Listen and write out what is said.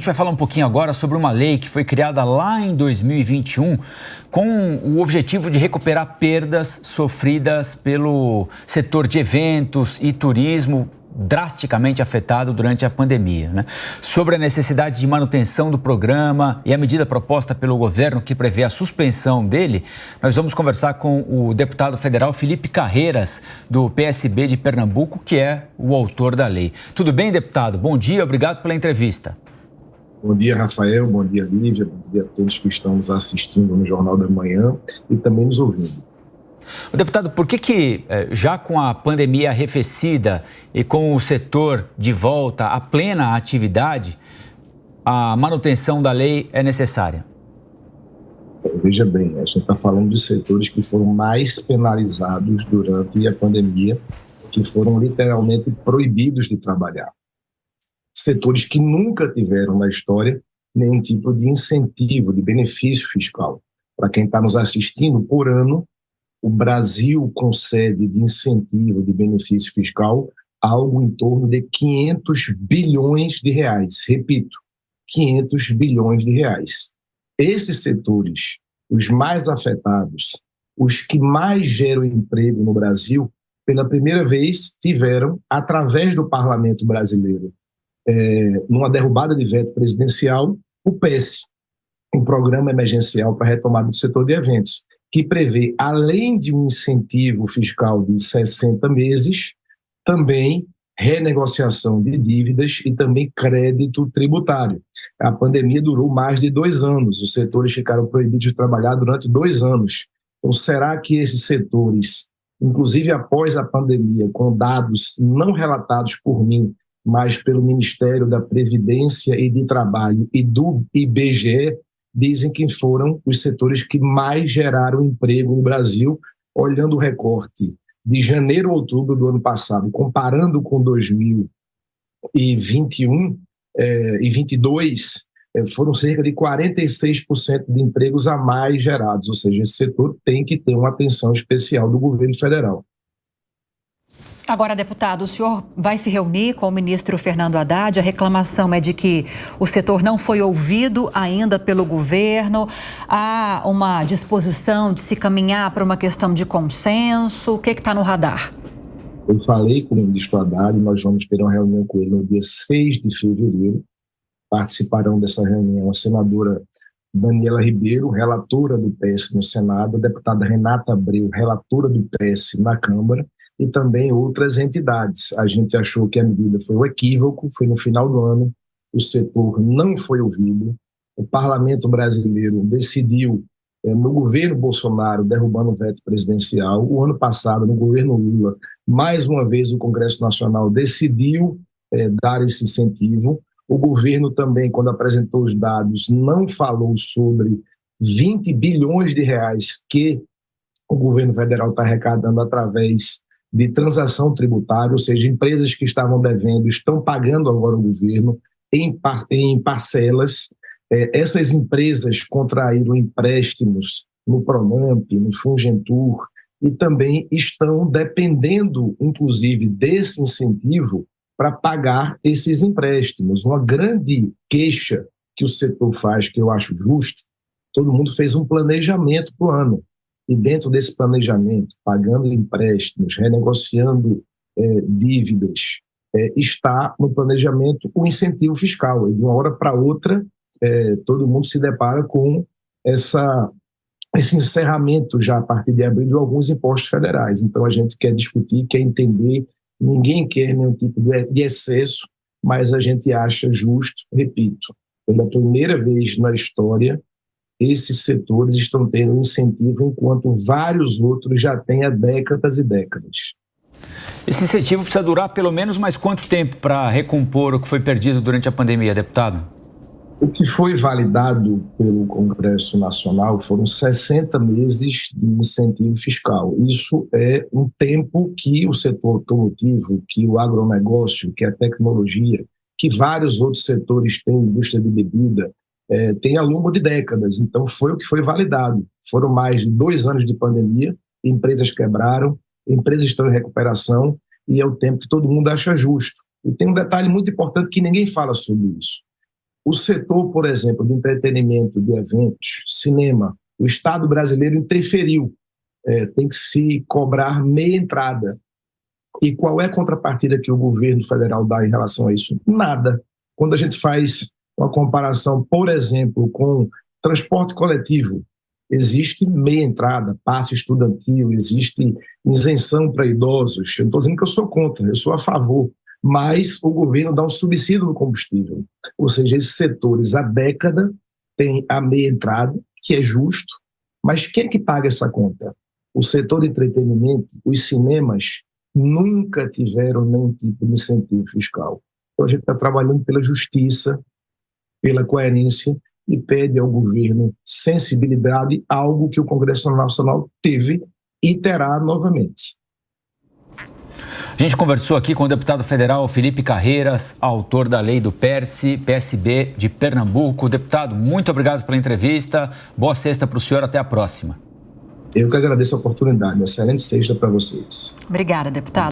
A gente vai falar um pouquinho agora sobre uma lei que foi criada lá em 2021 com o objetivo de recuperar perdas sofridas pelo setor de eventos e turismo drasticamente afetado durante a pandemia, né? Sobre a necessidade de manutenção do programa e a medida proposta pelo governo que prevê a suspensão dele, nós vamos conversar com o deputado federal Felipe Carreiras, do PSB de Pernambuco, que é o autor da lei. Tudo bem, deputado? Bom dia, obrigado pela entrevista. Bom dia, Rafael. Bom dia, Lívia. Bom dia a todos que estão nos assistindo no Jornal da Manhã e também nos ouvindo. Deputado, por que já com a pandemia arrefecida e com o setor de volta à plena atividade, a manutenção da lei é necessária? Veja bem, a gente está falando de setores que foram mais penalizados durante a pandemia, que foram literalmente proibidos de trabalhar. Setores que nunca tiveram na história nenhum tipo de incentivo, de benefício fiscal. Para quem está nos assistindo, por ano, o Brasil concede de incentivo, de benefício fiscal, algo em torno de 500 bilhões de reais. Repito, 500 bilhões de reais. Esses setores, os mais afetados, os que mais geram emprego no Brasil, pela primeira vez tiveram, através do Parlamento brasileiro, numa derrubada de veto presidencial, o PES, o Programa Emergencial para a Retomada do Setor de Eventos, que prevê, além de um incentivo fiscal de 60 meses, também renegociação de dívidas e também crédito tributário. A pandemia durou mais de 2 anos, os setores ficaram proibidos de trabalhar durante 2 anos. Então, será que esses setores, inclusive após a pandemia, com dados não relatados por mim, mas pelo Ministério da Previdência e de Trabalho e do IBGE, dizem que foram os setores que mais geraram emprego no Brasil, olhando o recorte de janeiro a outubro do ano passado, comparando com 2021 e 22, foram cerca de 46% de empregos a mais gerados, ou seja, esse setor tem que ter uma atenção especial do governo federal. Agora, deputado, o senhor vai se reunir com o ministro Fernando Haddad. A reclamação é de que o setor não foi ouvido ainda pelo governo. Há uma disposição de se caminhar para uma questão de consenso. O que está no radar? Eu falei com o ministro Haddad, nós vamos ter uma reunião com ele no dia 6 de fevereiro. Participarão dessa reunião a senadora Daniela Ribeiro, relatora do PES no Senado, a deputada Renata Abreu, relatora do PES na Câmara, e também outras entidades. A gente achou que a medida foi um equívoco, foi no final do ano, o setor não foi ouvido, o Parlamento brasileiro decidiu, no governo Bolsonaro, derrubando o veto presidencial. O ano passado, no governo Lula, mais uma vez o Congresso Nacional decidiu dar esse incentivo. O governo também, quando apresentou os dados, não falou sobre 20 bilhões de reais que o governo federal está arrecadando através de transação tributária, ou seja, empresas que estavam devendo estão pagando agora o governo em parcelas. Essas empresas contraíram empréstimos no Pronamp, no Fungentur, e também estão dependendo, inclusive, desse incentivo para pagar esses empréstimos. Uma grande queixa que o setor faz, que eu acho justo, todo mundo fez um planejamento para o ano. E dentro desse planejamento, pagando empréstimos, renegociando dívidas, está no planejamento o incentivo fiscal. E de uma hora para outra, todo mundo se depara com esse encerramento já a partir de abril de alguns impostos federais. Então a gente quer discutir, quer entender, ninguém quer nenhum tipo de excesso, mas a gente acha justo, repito, pela primeira vez na história, esses setores estão tendo um incentivo, enquanto vários outros já têm há décadas e décadas. Esse incentivo precisa durar pelo menos mais quanto tempo para recompor o que foi perdido durante a pandemia, deputado? O que foi validado pelo Congresso Nacional foram 60 meses de incentivo fiscal. Isso é um tempo que o setor automotivo, que o agronegócio, que a tecnologia, que vários outros setores têm, indústria de bebida, tem ao longo de décadas. Então foi o que foi validado. Foram mais de 2 anos de pandemia, empresas quebraram, empresas estão em recuperação, e é o tempo que todo mundo acha justo. E tem um detalhe muito importante que ninguém fala sobre isso. O setor, por exemplo, de entretenimento, de eventos, cinema, o Estado brasileiro interferiu. Tem que se cobrar meia entrada. E qual é a contrapartida que o governo federal dá em relação a isso? Nada. Quando a gente faz uma comparação, por exemplo, com transporte coletivo, existe meia entrada, passe estudantil, existe isenção para idosos. Eu não estou dizendo que eu sou contra, eu sou a favor, mas o governo dá um subsídio no combustível. Ou seja, esses setores há década têm a meia entrada, que é justo, mas quem é que paga essa conta? O setor de entretenimento, os cinemas, nunca tiveram nenhum tipo de incentivo fiscal. Então a gente está trabalhando pela justiça, pela coerência e pede ao governo sensibilidade, algo que o Congresso Nacional teve e terá novamente. A gente conversou aqui com o deputado federal Felipe Carreiras, autor da lei do PSB de Pernambuco. Deputado, muito obrigado pela entrevista. Boa sexta para o senhor, até a próxima. Eu que agradeço a oportunidade. Excelente sexta para vocês. Obrigada, deputado.